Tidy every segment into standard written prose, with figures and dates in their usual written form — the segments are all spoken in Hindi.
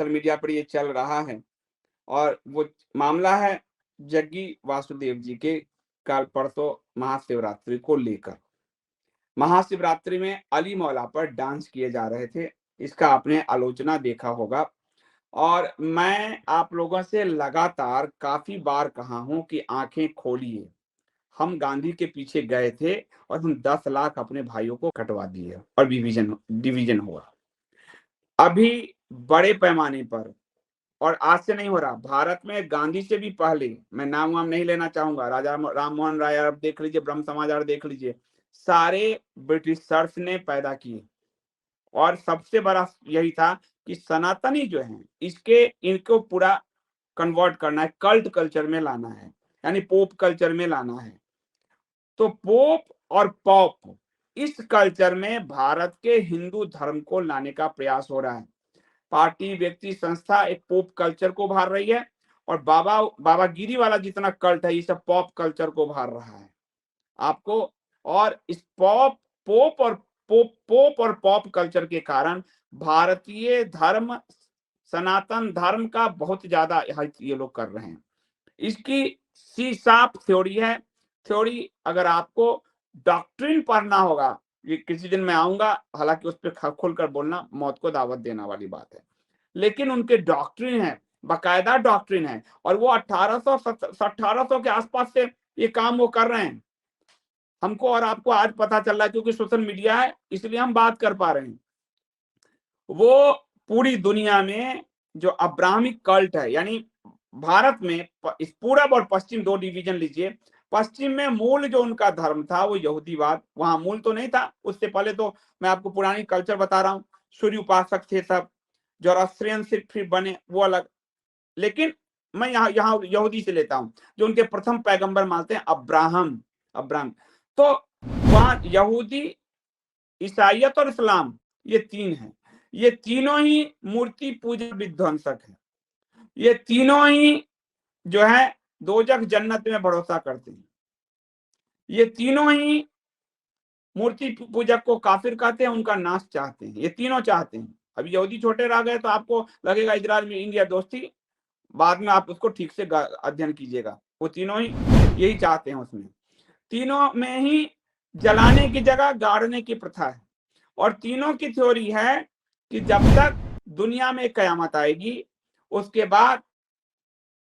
सोशल मीडिया पर ये चल रहा है और वो मामला है जग्गी वासुदेव जी के कल परसों महाशिवरात्रि को लेकर। महाशिवरात्रि में अली मौला पर डांस किए जा रहे थे, इसका आपने आलोचना देखा होगा और मैं आप लोगों से लगातार काफ़ी बार कहा हूँ कि आँखें खोलिए। हम गांधी के पीछे गए थे और हम 10 लाख अपने भाइयों को कटवा दिए और डिवीज़न हुआ। अभी बड़े पैमाने पर और आज से नहीं हो रहा, भारत में गांधी से भी पहले, मैं नाम-वाम नहीं लेना चाहूँगा, राजा राम मोहन राय आप देख लीजिए, ब्रह्म समाज आप देख लीजिए, सारे ब्रिटिशर्स ने पैदा किए और सबसे बड़ा यही था कि सनातनी जो हैं, इनको पूरा कन्वर्ट करना है, कल्ट कल्चर में लाना है, यानी पोप कल्चर में लाना है। तो पोप और पॉप इस कल्चर में भारत के हिंदू धर्म को लाने का प्रयास हो रहा है। पार्टी, व्यक्ति, संस्था एक पोप कल्चर को उभार रही है और बाबागिरी वाला जितना कल्ट है, ये सब पॉप कल्चर को उभार रहा है आपको। और इस पोप और पॉप कल्चर के कारण भारतीय धर्म, सनातन धर्म का बहुत ज्यादा ये लोग कर रहे हैं। इसकी सी साफ थ्योरी है। थ्योरी अगर आपको डॉक्ट्रिन पढ़ना होगा, ये किसी दिन मैं आऊंगा, हालांकि उस पर खुलकर बोलना मौत को दावत देना वाली बात है, लेकिन उनके डॉक्ट्रिन है, बाकायदा डॉक्ट्रिन है और वो 1800 के आसपास से ये काम वो कर रहे हैं। हमको और आपको आज पता चल रहा है क्योंकि सोशल मीडिया है, इसलिए हम बात कर पा रहे हैं। वो पूरी दुनिया में जो अब्राहमिक कल्ट है, यानी भारत में इस पूरब और पश्चिम दो डिवीजन लीजिए। पश्चिम में मूल जो उनका धर्म था वो यहूदीवाद, वहां मूल तो नहीं था, उससे पहले तो मैं आपको पुरानी कल्चर बता रहा हूँ, सूर्य उपासक थे सब, जोरास्ट्रियन सिर्फ फिर बने वो अलग। लेकिन मैं यहाँ यहूदी से लेता हूँ, जो उनके प्रथम पैगंबर मानते हैं अब्राहम। तो वहां यहूदी, ईसाइयत और इस्लाम, ये तीन है। ये तीनों ही मूर्ति पूजा विध्वंसक है। ये तीनों ही जो है दोजख जन्नत में भरोसा करते हैं। ये तीनों ही मूर्ति पूजक को काफिर कहते हैं, उनका नाश चाहते हैं। ये तीनों चाहते हैं। अभी यहूदी छोटे रह गए तो आपको लगेगा इजराइल में इंडिया दोस्ती, बाद में आप उसको ठीक से अध्ययन कीजिएगा। वो तीनों ही यही चाहते हैं। उसमें तीनों में ही जलाने की जगह गाड़ने की प्रथा है और तीनों की थ्योरी है कि जब तक दुनिया में कयामत आएगी, उसके बाद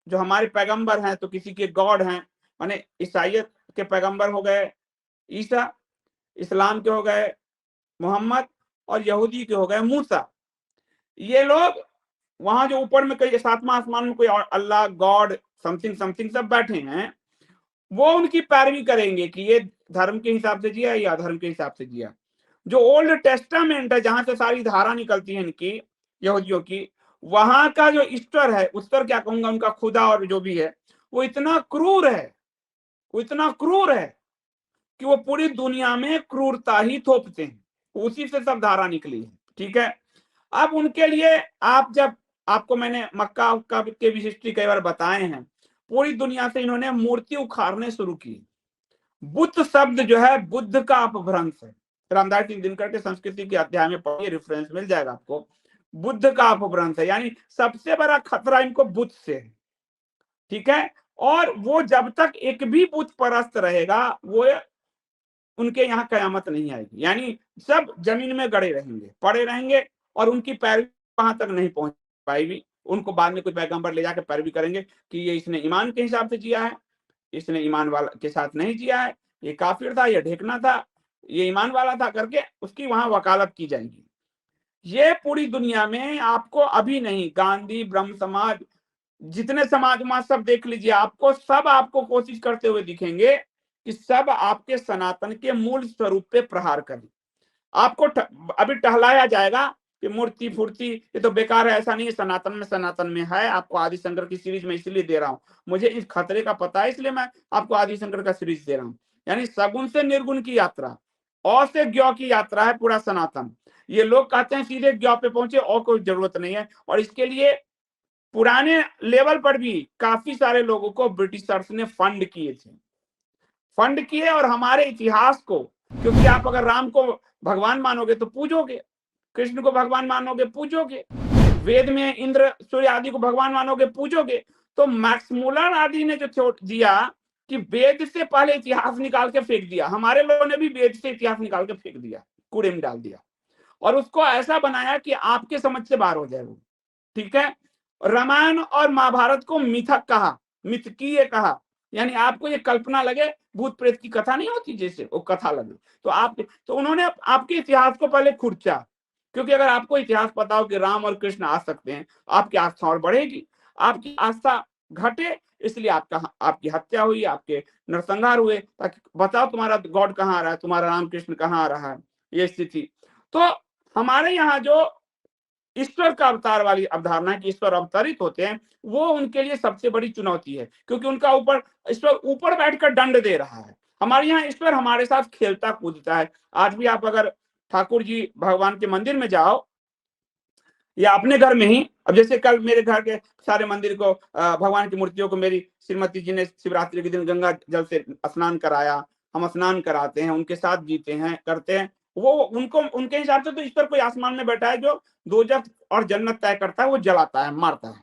जो हमारे पैगंबर हैं तो किसी के गॉड हैं, माने ईसाइयत के पैगंबर हो गए ईसा, इस्लाम के हो गए मोहम्मद और यहूदी के हो गए मूसा। ये लोग वहां जो ऊपर में कई सातवां आसमान में कोई और अल्लाह, गॉड, समथिंग समथिंग सब बैठे हैं, वो उनकी पैरवी करेंगे कि ये धर्म के हिसाब से जिया या अधर्म के हिसाब से जिया। जो ओल्ड टेस्टामेंट है, जहां से सारी धारा निकलती है इनकी यहूदियों की, वहां का जो ईस्टर है, ईस्टर क्या कहूंगा, उनका खुदा और जो भी है, वो इतना क्रूर है, वो इतना क्रूर है कि वो पूरी दुनिया में क्रूरता ही थोपते हैं। उसी से सब धारा निकली है। ठीक है, अब उनके लिए आप जब, आपको मैंने मक्का के भी हिस्ट्री कई बार बताए हैं, पूरी दुनिया से इन्होंने मूर्ति उखाड़ने शुरू की। बुद्ध शब्द जो है बुद्ध का अपभ्रंश है। रामदास सिंह दिनकर के संस्कृति के अध्याय में पढ़िए, रेफरेंस मिल जाएगा आपको। बुद्ध का अपभ्रंश है, यानी सबसे बड़ा खतरा इनको बुद्ध से है। ठीक है, और वो जब तक एक भी बुद्ध परस्त रहेगा, वो उनके यहाँ कयामत नहीं आएगी, यानी सब जमीन में गड़े रहेंगे, पड़े रहेंगे और उनकी पैरवी वहां तक नहीं पहुंच पाएगी। उनको बाद में कोई पैगंबर ले जाकर पैरवी करेंगे कि ये इसने ईमान के हिसाब से जिया है, इसने ईमान वाला के साथ नहीं जिया है, ये काफिर था, ये ढेकना था, ये ईमान वाला था, करके उसकी वहां वकालत की जाएगी। ये पूरी दुनिया में आपको अभी नहीं, गांधी, ब्रह्म समाज, जितने समाज सब देख लीजिए, आपको सब आपको कोशिश करते हुए दिखेंगे कि सब आपके सनातन के मूल स्वरूप पे प्रहार करें। आपको अभी टहलाया जाएगा कि मूर्ति फूर्ति ये तो बेकार है, ऐसा नहीं है, सनातन में है। आपको आदि शंकर की सीरीज में इसलिए दे रहा हूं, मुझे इस खतरे का पता है, इसलिए मैं आपको आदि शंकर का सीरीज दे रहा हूं। यानी सगुण से निर्गुण की यात्रा, औ से ज्ञ की यात्रा है पूरा सनातन। ये लोग कहते हैं सीधे ज्ञ पे पहुंचे और कोई जरूरत नहीं है, और इसके लिए पुराने लेवल पर भी काफी सारे लोगों को ब्रिटिशर्स ने फंड किए और हमारे इतिहास को, क्योंकि आप अगर राम को भगवान मानोगे तो पूजोगे, कृष्ण को भगवान मानोगे पूजोगे, वेद में इंद्र सूर्य आदि को भगवान मानोगे, पूजोगे, तो मैक्स मुलर आदि ने जो दिया कि वेद से पहले इतिहास निकाल के फेंक दिया, हमारे लोगों ने भी वेद से इतिहास निकाल के फेंक दिया, कूड़े में डाल दिया और उसको ऐसा बनाया कि आपके समझ से बाहर हो जाए वो। ठीक है, रामायण और महाभारत को मिथक कहा, मिथकीय कहा, यानी आपको ये कल्पना लगे, भूत प्रेत की कथा नहीं होती जैसे वो कथा लगे, तो उन्होंने आपके इतिहास को पहले खुर्चा, क्योंकि अगर आपको इतिहास पता हो कि राम और कृष्ण आ सकते हैं, आपकी आस्था और बढ़ेगी, आपकी आस्था घटे इसलिए आपकी हत्या हुई, आपके नरसंहार हुए, ताकि बताओ तुम्हारा गॉड कहाँ आ रहा है, तुम्हारा राम कृष्ण कहाँ आ रहा है, ये स्थिति। तो हमारे यहाँ जो ईश्वर का अवतार वाली अवधारणा है कि ईश्वर अवतरित होते हैं, वो उनके लिए सबसे बड़ी चुनौती है, क्योंकि उनका ईश्वर ऊपर बैठकर दंड दे रहा है। हमारे यहाँ ईश्वर हमारे साथ खेलता कूदता है। आज भी आप अगर ठाकुर जी भगवान के मंदिर में जाओ या अपने घर में ही, अब जैसे कल मेरे घर के सारे मंदिर को भगवान की मूर्तियों को मेरी श्रीमती जी ने शिवरात्रि के दिन गंगा जल से स्नान कराया, हम स्नान कराते हैं, उनके साथ जीते हैं, करते हैं। वो उनको उनके हिसाब से तो ईश्वर कोई आसमान में बैठा है जो दोजख और जन्नत तय करता है, वो जलाता है, मारता है,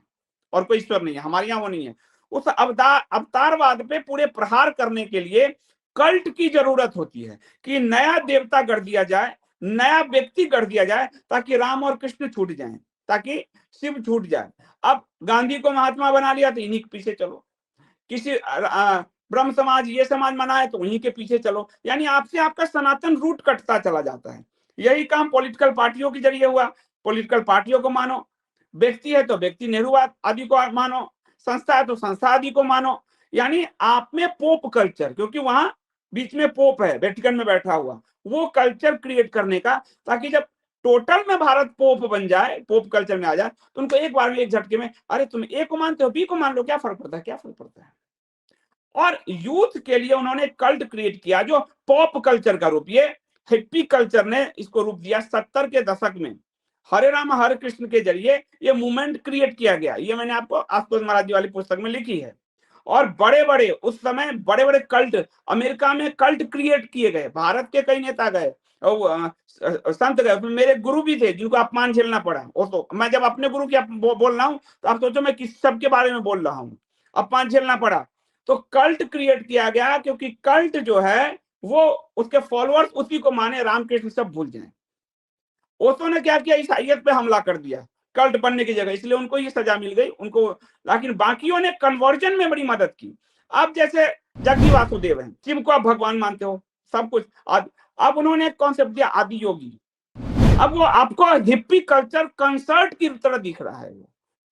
और कोई ईश्वर नहीं है। हमारे यहाँ वो नहीं है। उस अवतारवाद पे पूरे प्रहार करने के लिए कल्ट की जरूरत होती है कि नया देवता गढ़ दिया जाए, नया व्यक्ति गढ़ दिया जाए, ताकि राम और कृष्ण छूट जाएं, ताकि शिव छूट जाए। अब गांधी को महात्मा बना लिया तो इन्हीं के पीछे चलो, किसी ब्रह्म समाज ये समाज मनाए तो उन्हीं के पीछे चलो, यानी आपसे आपका सनातन रूट कटता चला जाता है। यही काम पॉलिटिकल पार्टियों के जरिए हुआ। पॉलिटिकल पार्टियों को मानो, व्यक्ति है तो व्यक्ति नेहरूवाद आदि को मानो, संस्था है तो संस्था आदि को मानो, यानी आप में पोप कल्चर, क्योंकि वहां बीच में पोप है वेटिकन में बैठा हुआ, वो कल्चर क्रिएट करने का, ताकि जब टोटल में भारत पोप बन जाए, पोप कल्चर में आ जाए, तो उनको एक बार में एक झटके में, अरे तुम ए को मानते हो बी को मान लो, क्या फर्क पड़ता है, क्या फर्क पड़ता है। और यूथ के लिए उन्होंने कल्ट क्रिएट किया जो पॉप कल्चर का रूप, ये हिप्पी कल्चर ने इसको रूप दिया 70 के दशक में। हरे राम हरे कृष्ण के जरिए ये मूवमेंट क्रिएट किया गया, ये मैंने आपको आशुतोष महाराज जी वाली पुस्तक में लिखी है। और बड़े बड़े उस समय बड़े बड़े कल्ट अमेरिका में कल्ट क्रिएट किए गए, भारत के कई नेता गए, संत गए, मेरे गुरु भी थे जिनको अपमान झेलना पड़ा। वो तो मैं जब अपने गुरु की बोल रहा हूँ तो आप सोचो मैं किस सब के बारे में बोल रहा हूँ, अपमान झेलना पड़ा। तो कल्ट क्रिएट किया गया, क्योंकि कल्ट जो है वो उसके फॉलोअर्स उसी को माने, रामकृष्ण सब भूल जाए। ओशो ने क्या किया, ईसाइयत पे हमला कर दिया कल्ट बनने की जगह, इसलिए उनको ये सजा मिल गई उनको, लेकिन बाकियों ने कन्वर्जन में बड़ी मदद की। अब जैसे जग्गी वासुदेव हैं, शिव को आप भगवान मानते हो, सब कुछ। अब उन्होंने एक कॉन्सेप्ट दिया आदि योगी। अब वो आपको हिप्पी कल्चर कंसर्ट की तरह दिख रहा है,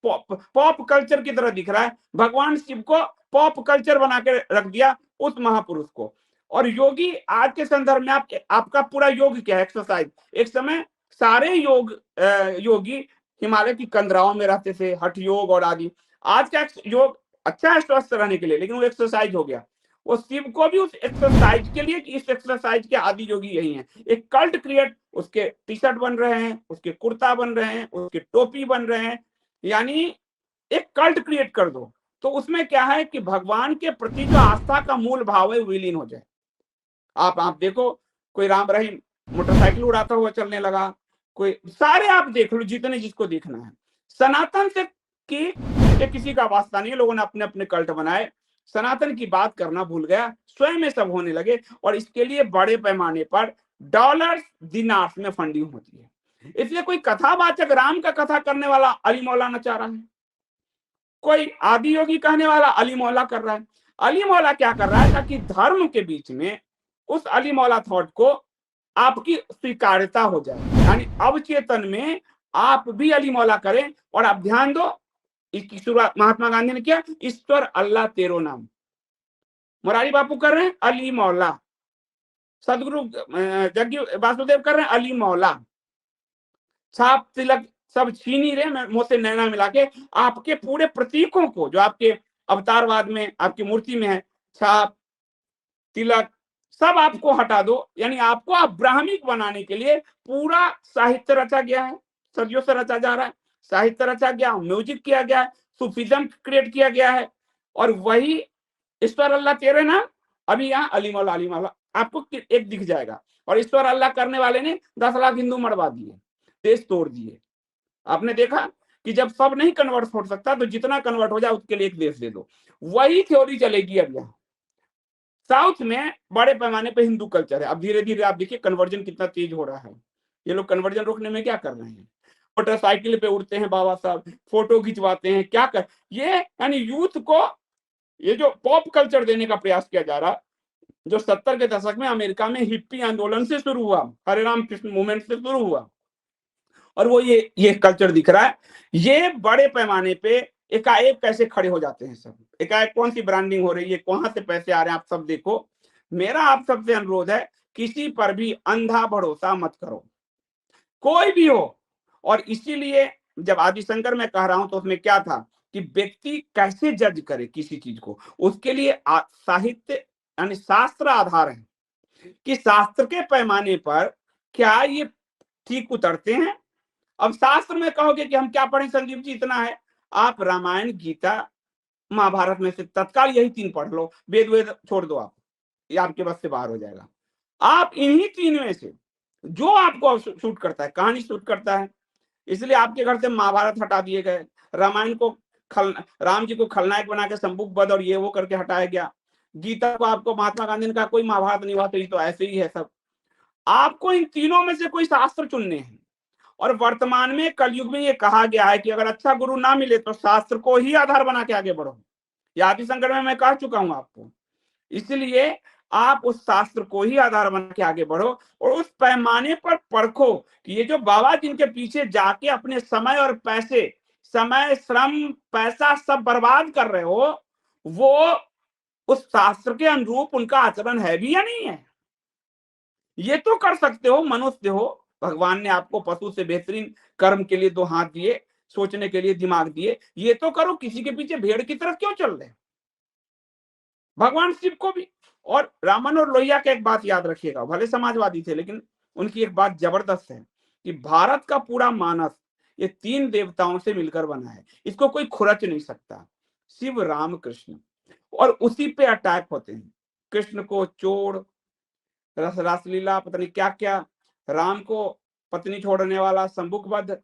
पॉप कल्चर की तरह दिख रहा है। भगवान शिव को पॉप कल्चर बना के रख दिया उस महापुरुष को। और योगी आज के संदर्भ में आपका पूरा योग क्या है, एक्सरसाइज। एक समय सारे योगी हिमालय की कंदराओं में रहते थे, हठ योग और आदि। आज का योग अच्छा है स्वस्थ रहने के लिए, लेकिन वो एक्सरसाइज हो गया। वो शिव को भी उस एक्सरसाइज के लिए, इस एक्सरसाइज के आदि योगी यही हैं। एक कल्ट क्रिएट, उसके टी शर्ट बन रहे हैं, उसके कुर्ता बन रहे हैं, उसके टोपी बन रहे हैं, यानी एक कल्ट क्रिएट कर दो। तो उसमें क्या है कि भगवान के प्रति जो आस्था का मूल भाव है विलीन हो जाए। आप देखो, कोई राम रहीम मोटरसाइकिल उड़ाता हुआ चलने लगा, कोई सारे आप देख लो जितने जिसको देखना है। सनातन से किसी का वास्ता नहीं है, लोगों ने अपने अपने कल्ट बनाए, सनातन की बात करना भूल गया, स्वयं में सब होने लगे। और इसके लिए बड़े पैमाने पर डॉलर्स दिनार्स में फंडिंग होती है। इसलिए कोई कथावाचक राम का कथा करने वाला अली मौला नचा रहा है, कोई आदि योगी कहने वाला अली मौला कर रहा है। अली मौला क्या कर रहा है, ताकि धर्म के बीच में उस अली मौला थॉट को आपकी स्वीकार्यता हो जाए, यानी अवचेतन में आप भी अली मौला करें। और आप ध्यान दो, इसकी शुरुआत महात्मा गांधी ने किया, ईश्वर अल्लाह तेरो नाम। मुरारी बापू कर रहे हैं अली मौला, सदगुरु जग्गी वासुदेव कर रहे हैं अली मौला, छाप तिलक सब छीन ही रहे, मुंह से नैना मिला के आपके पूरे प्रतीकों को जो आपके अवतारवाद में आपकी मूर्ति में है, छाप तिलक सब आपको हटा दो। यानी आपको आप ब्राह्मिक बनाने के लिए पूरा साहित्य रचा गया है, सदियों से रचा जा रहा है, साहित्य रचा गया, म्यूजिक किया गया है, सूफिज्म क्रिएट किया गया है। और वही ईश्वर अल्लाह तेरे नाम, अभी यहाँ अली मौला आपको एक दिख जाएगा। और ईश्वर अल्लाह करने वाले ने 10 लाख हिंदू मरवा दिए, देश तोड़ दिए। आपने देखा कि जब सब नहीं कन्वर्ट हो सकता तो जितना कन्वर्ट हो जाए उसके लिए एक देश दे दो। वही थ्योरी चलेगी अब यहाँ। साउथ में बड़े पैमाने पे हिंदू कल्चर है। अब धीरे-धीरे आप देखिए कन्वर्जन कितना तेज हो रहा है। ये लोग कन्वर्जन रोकने में क्या कर रहे हैं? मोटरसाइकिल पे उड़ते हैं बाबा साहब, फोटो खिंचवाते हैं, क्या कर ये यानी यूथ को ये जो पॉप कल्चर देने का प्रयास किया जा रहा, जो 70 के दशक में अमेरिका में हिप्पी आंदोलन से शुरू हुआ, हरे राम कृष्ण मूवमेंट से शुरू हुआ, और वो ये कल्चर दिख रहा है। ये बड़े पैमाने पे एकाएक कैसे खड़े हो जाते हैं सब। एकाएक कौन सी ब्रांडिंग हो रही है, कहाँ से पैसे आ रहे हैं, आप सब देखो। मेरा आप सबसे अनुरोध है, किसी पर भी अंधा भरोसा मत करो, कोई भी हो। और इसीलिए जब आदिशंकर मैं कह रहा हूं तो उसमें क्या था कि व्यक्ति कैसे जज करे किसी चीज को, उसके लिए साहित्य यानी शास्त्र आधार है कि शास्त्र के पैमाने पर क्या ये ठीक उतरते हैं। अब शास्त्र में कहोगे कि हम क्या पढ़ें संजीव जी, इतना है, आप रामायण, गीता, महाभारत में से तत्काल यही 3 पढ़ लो, वेद वेद छोड़ दो आप, ये आपके बस से बाहर हो जाएगा। आप इन्हीं 3 में से जो आपको शूट करता है, कहानी शूट करता है, इसलिए आपके घर से महाभारत हटा दिए गए, रामायण को राम जी को खलनायक बना के संबुक वध और ये वो करके हटाया गया, गीता को आपको महात्मा गांधी ने कहा कोई महाभारत नहीं हुआ, तो ये तो ऐसे ही है सब। आपको इन तीनों में से कोई शास्त्र चुनने हैं। और वर्तमान में कलयुग में ये कहा गया है कि अगर अच्छा गुरु ना मिले तो शास्त्र को ही आधार बना के आगे बढ़ो। ये आदिशंकर में मैं कह चुका हूं आपको। इसलिए आप उस शास्त्र को ही आधार बना के आगे बढ़ो और उस पैमाने पर परखो कि ये जो बाबा जिनके पीछे जाके अपने समय और पैसे, समय, श्रम, पैसा सब बर्बाद कर रहे हो, वो उस शास्त्र के अनुरूप उनका आचरण है भी या नहीं है। ये तो कर सकते हो, मनुष्य हो, भगवान ने आपको पशु से बेहतरीन कर्म के लिए 2 हाथ दिए, सोचने के लिए दिमाग दिए, ये तो करो, किसी के पीछे भेड़ की तरफ क्यों चल रहे? भगवान शिव को भी, और रामन और लोहिया की एक बात याद रखिएगा, भले समाजवादी थे लेकिन उनकी एक बात जबरदस्त है कि भारत का पूरा मानस ये 3 देवताओं से मिलकर बना है, इसको कोई खुरच नहीं सकता। शिव, राम, कृष्ण, और उसी पे अटैक होते हैं। कृष्ण को चोर, रासलीला, पता नहीं क्या क्या, राम को पत्नी छोड़ने वाला संबुक वध,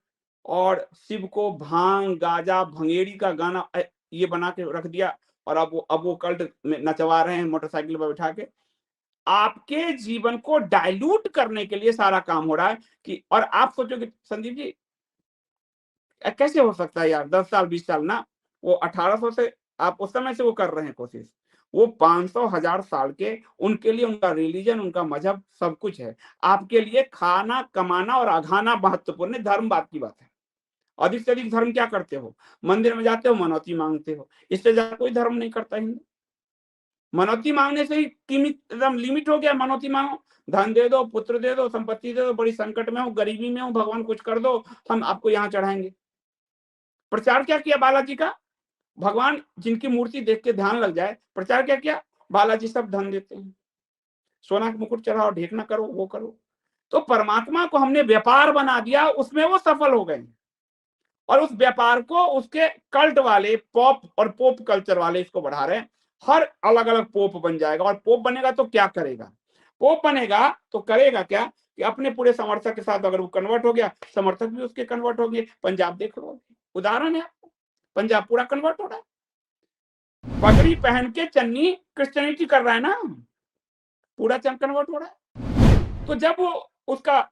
और शिव को भांग, गाजा, भंगेड़ी का गाना ये बना के रख दिया, और अब वो कल्ट में नचवा रहे हैं मोटरसाइकिल पर बैठा के। आपके जीवन को डाइल्यूट करने के लिए सारा काम हो रहा है कि, और आप सोचो कि संदीप जी कैसे हो सकता है यार, 10 साल 20 साल ना, वो 1800 से आप उस समय से वो कर रहे हैं कोशिश, वो 500,000 साल के उनके लिए उनका रिलीजन, उनका मजहब सब कुछ है। आपके लिए खाना, कमाना और अघाना महत्वपूर्ण है, धर्म बात की बात है। अधिक से अधिक धर्म क्या करते हो? मंदिर में जाते हो, मनौती मांगते हो, इससे ज्यादा कोई धर्म नहीं करता हिंदू। मनौती मांगने से ही एकदम लिमिट हो गया, मनौती मांगो, धन दे दो, पुत्र दे दो, संपत्ति दे दो, बड़ी संकट में हो, गरीबी में हो, भगवान कुछ कर दो, हम आपको यहाँ चढ़ाएंगे। प्रचार क्या किया बालाजी का? भगवान जिनकी मूर्ति देख के ध्यान लग जाए, प्रचार क्या किया? बालाजी सब धन देते हैं, सोना का मुकुट चढ़ाओ, ढेकना करो, वो करो। तो परमात्मा को हमने व्यापार बना दिया, उसमें वो सफल हो गए, और उस व्यापार को उसके कल्ट वाले, पॉप और पोप कल्चर वाले इसको बढ़ा रहे हैं। हर अलग अलग पोप बन जाएगा, और पोप बनेगा तो क्या करेगा? पोप बनेगा तो करेगा क्या कि अपने पूरे समर्थक के साथ, अगर वो कन्वर्ट हो गया, समर्थक भी उसके कन्वर्ट हो गए। पंजाब देख लो, उदाहरण है आपको, पंजाब पूरा कन्वर्ट हो रहा है, पगड़ी पहन के चन्नी क्रिश्चियनिटी कर रहा है ना, पूरा चंग कन्वर्ट हो रहा है। तो जब वो उसका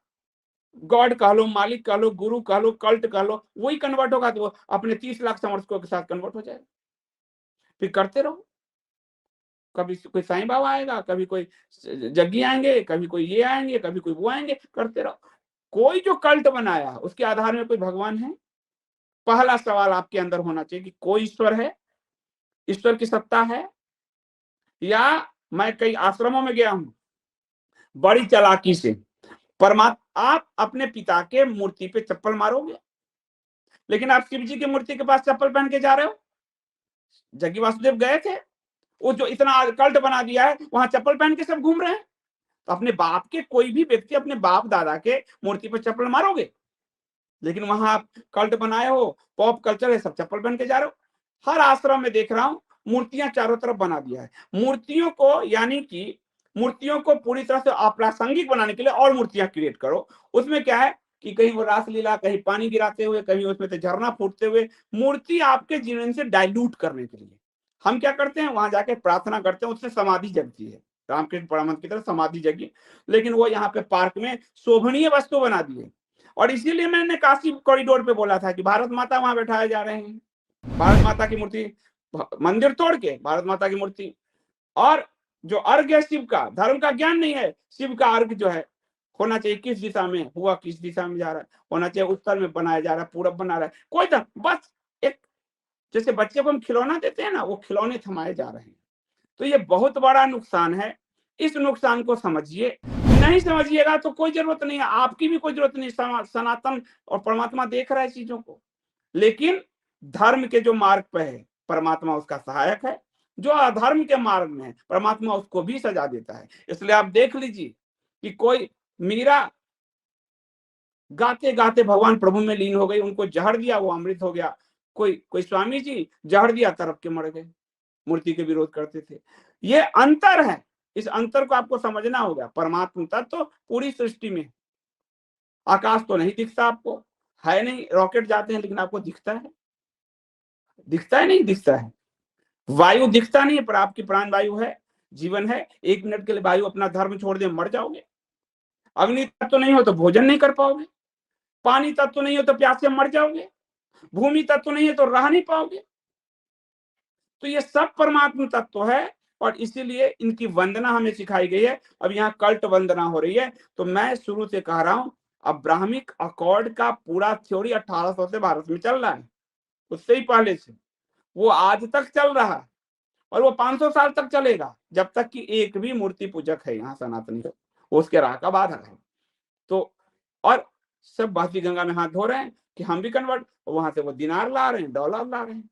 गॉड कह लो, मालिक कह लो, गुरु कह लो, कल्ट कह लो, वही कन्वर्ट होगा तो वो अपने 30 लाख समर्थकों के साथ कन्वर्ट हो जाएगा। फिर करते रहो, कभी कोई साईं बाबा आएगा, कभी कोई जग्गी आएंगे, कभी कोई ये आएंगे, कभी कोई वो आएंगे, करते रहो। कोई जो कल्ट बनाया उसके आधार में कोई भगवान है? पहला सवाल आपके अंदर होना चाहिए कि कोई ईश्वर है, ईश्वर की सत्ता है? या मैं कई आश्रमों में गया हूं, बड़ी चालाकी से परमात्मा, आप अपने पिता के मूर्ति पे चप्पल मारोगे, लेकिन आप शिव जी की मूर्ति के पास चप्पल पहन के जा रहे हो। जग्गी वासुदेव गए थे, वो जो इतना कल्ट बना दिया है, वहां चप्पल पहन के सब घूम रहे हैं। तो अपने बाप के, कोई भी व्यक्ति अपने बाप दादा के मूर्ति पर चप्पल मारोगे, लेकिन वहां आप कल्ट बनाए हो, पॉप कल्चर है, सब चप्पल पहन के जा रहे हो। हर आश्रम में देख रहा हूं, मूर्तियां चारों तरफ बना दिया है। मूर्तियों को, यानी कि मूर्तियों को पूरी तरह से अप्रासंगिक बनाने के लिए और मूर्तियां क्रिएट करो। उसमें क्या है कि कहीं वो रासलीला, कहीं पानी गिराते हुए, कहीं उसमें से झरना फूटते हुए, मूर्ति आपके जीवन से डाइल्यूट करने के लिए हम क्या करते हैं, वहां जाके प्रार्थना करते हैं, उससे समाधि जगती है। रामकृष्ण परमहंस की तरह समाधि जगी, लेकिन वो यहाँ पे पार्क में शोभनीय वस्तु बना दिए। और इसीलिए मैंने काशी कॉरिडोर पे बोला था कि भारत माता वहां बैठाए जा रहे हैं, भारत माता की मूर्ति, मंदिर तोड़ के भारत माता की मूर्ति। और जो अर्घ है शिव का, धर्म का ज्ञान नहीं है, शिव का अर्घ जो है होना चाहिए किस दिशा में, हुआ किस दिशा में जा रहा है, होना चाहिए उत्तर में बनाया जा रहा है, पूरब बना रहा है, कोई धर्म, बस एक जैसे बच्चे को हम खिलौना देते हैं ना, वो खिलौने थमाए जा रहे हैं। तो ये बहुत बड़ा नुकसान है, इस नुकसान को समझिए। नहीं समझिएगा तो कोई जरूरत नहीं है, आपकी भी कोई जरूरत नहीं, सनातन और परमात्मा देख रहा है चीजों को। लेकिन धर्म के जो मार्ग पे है, परमात्मा उसका सहायक है, जो अधर्म के मार्ग में है, परमात्मा उसको भी सजा देता है। इसलिए आप देख लीजिए कि कोई मीरा गाते गाते भगवान प्रभु में लीन हो गई, उनको जहर दिया, वो अमृत हो गया। कोई कोई स्वामी जी जहर दिया, तरफ के मर गए, मूर्ति के विरोध करते थे। ये अंतर है, इस अंतर को आपको समझना होगा। परमात्मा तत्व तो पूरी सृष्टि में, आकाश तो नहीं दिखता आपको, है नहीं, रॉकेट जाते हैं लेकिन आपको दिखता है, दिखता है नहीं दिखता है। वायु दिखता नहीं है, पर आपकी प्राण वायु है, जीवन है। 1 मिनट के लिए वायु अपना धर्म छोड़ दे, मर जाओगे। अग्नि तत्व तो नहीं हो तो भोजन नहीं कर पाओगे, पानी तत्व तो नहीं हो तो प्यास से मर जाओगे, भूमि तत्व तो नहीं है तो रह नहीं पाओगे। तो ये सब परमात्मा तत्व है, और इसीलिए इनकी वंदना हमें सिखाई गई है। अब यहाँ कल्ट वंदना हो रही है। तो मैं शुरू से कह रहा हूं, अब ब्राह्मिक अकॉर्ड का पूरा थ्योरी 1800 से भारत में चल रहा है, उससे ही पहले से वो आज तक चल रहा है, और वो 500 साल तक चलेगा, जब तक कि एक भी मूर्ति पूजक है यहाँ सनातनी, वो उसके राह का बाधा है। तो और सब बहती गंगा में हाथ धो रहे हैं कि हम भी कन्वर्ट, वहां से वो दिनार ला रहे हैं, डॉलर ला रहे हैं,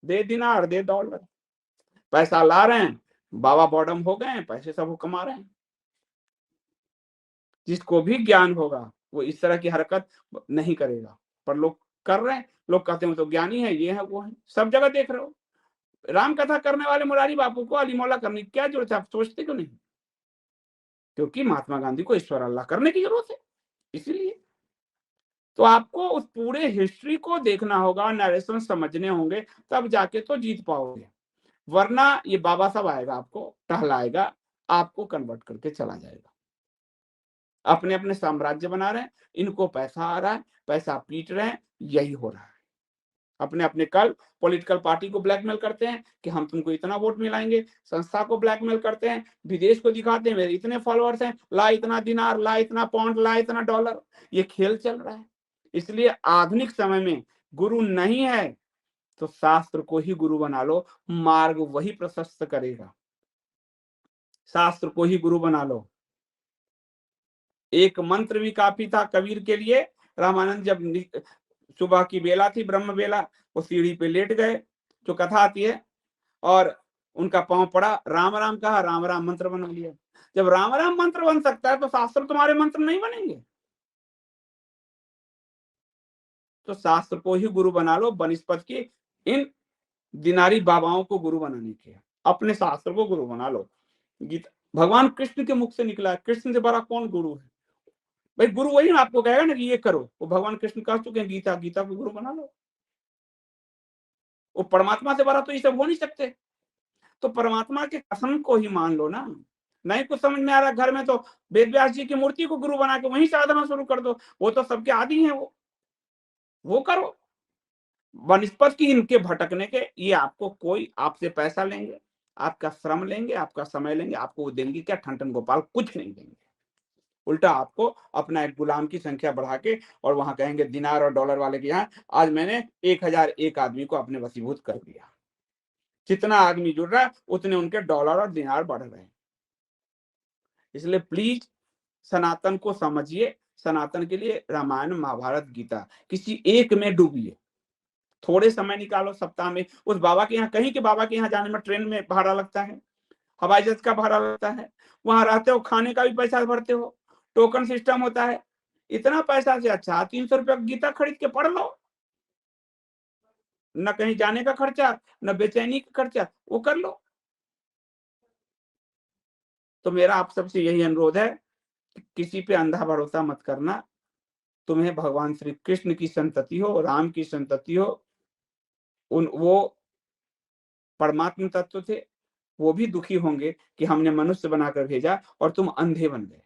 दे दिनार दे डॉलर, पैसा ला रहे हैं, बाबा बॉडम हो गए हैं, पैसे सब वो कमा रहे हैं। जिसको भी ज्ञान होगा वो इस तरह की हरकत नहीं करेगा, पर लोग कर रहे हैं। लोग कहते हैं वो तो ज्ञानी है, ये है वो है, सब जगह देख रहे हो। राम कथा करने वाले मुरारी बापू को अली मौला करने की क्या जरूरत है, आप सोचते क्यों नहीं? क्योंकि महात्मा गांधी को ईश्वर अल्लाह करने की जरूरत है, इसीलिए। तो आपको उस पूरे हिस्ट्री को देखना होगा, नरेशन समझने होंगे, तब जाके तो जीत पाओगे। वरना ये बाबा साहब आएगा, आपको टहलाएगा, आपको कन्वर्ट करके चला जाएगा। अपने अपने साम्राज्य बना रहे हैं, इनको पैसा आ रहा है, पैसा पीट रहे हैं, यही हो रहा है। अपने अपने कल पॉलिटिकल पार्टी को ब्लैकमेल करते हैं कि हम तुमको इतना वोट मिलाएंगे, संस्था को ब्लैकमेल करते हैं, विदेश को दिखाते हैं मेरे इतने फॉलोअर्स हैं, ला इतना दिनार, ला इतना पाउंड, ला इतना डॉलर। ये खेल चल रहा है। इसलिए आधुनिक समय में गुरु नहीं है तो शास्त्र को ही गुरु बना लो, मार्ग वही प्रशस्त करेगा। शास्त्र को ही गुरु बना लो। एक मंत्र भी काफी था कबीर के लिए। रामानंद जब सुबह की बेला थी, ब्रह्म बेला, वो सीढ़ी पे लेट गए, जो कथा आती है, और उनका पांव पड़ा, राम राम कहा, राम राम मंत्र बना लिया। जब राम राम मंत्र बन सकता है तो शास्त्र तुम्हारे मंत्र नहीं बनेंगे? तो शास्त्र को ही गुरु बना लो, बनिस्पत की इन दिनारी बाबाओं को गुरु बनाने के, अपने शास्त्र को गुरु बना लो। गीता भगवान कृष्ण के मुख से निकला है, कृष्ण से बड़ा कौन गुरु है? भाई गुरु वही आपको कहेगा ना कि ये करो, वो भगवान कृष्ण कह चुके हैं, गीता, गीता को गुरु बना लो। वो परमात्मा से बड़ा तो ये सब हो नहीं सकते। तो परमात्मा के कसम को ही मान लो ना। नहीं कुछ समझ में आ रहा घर में, तो वेद व्यास जी की मूर्ति को गुरु बना के वहीं साधना शुरू कर दो, वो तो सबके आदि हैं, वो करो। बनस्पत की इनके भटकने के, ये आपको कोई आपसे पैसा लेंगे, आपका श्रम लेंगे, आपका समय लेंगे, आपको वो देंगे क्या? ठन गोपाल कुछ नहीं देंगे। उल्टा आपको अपना एक गुलाम की संख्या बढ़ा के, और वहां कहेंगे दिनार और डॉलर वाले के यहाँ आज मैंने 1001 आदमी को अपने वशीभूत कर दिया। जितना आदमी जुड़ रहा है उतने उनके डॉलर और दिनार बढ़ रहे हैं। इसलिए प्लीज सनातन को समझिए। सनातन के लिए रामायण, महाभारत, गीता, किसी एक में डूबिए। थोड़े समय निकालो सप्ताह में, उस बाबा के यहाँ, कहीं के बाबा के यहाँ जाने में ट्रेन में भाड़ा लगता है, हवाई जहाज का भाड़ा लगता है, वहां रहते हो, खाने का भी पैसा भरते हो, टोकन सिस्टम होता है। इतना पैसा से अच्छा 300 रुपया गीता खरीद के पढ़ लो। न कहीं जाने का खर्चा, न बेचैनी का खर्चा, वो कर लो। तो मेरा आप सबसे यही अनुरोध है कि किसी पे अंधा भरोसा मत करना। तुम्हें भगवान श्री कृष्ण की संतति हो, राम की संतति हो, वो परमात्म तत्व थे, वो भी दुखी होंगे कि हमने मनुष्य बनाकर भेजा और तुम अंधे बन गए।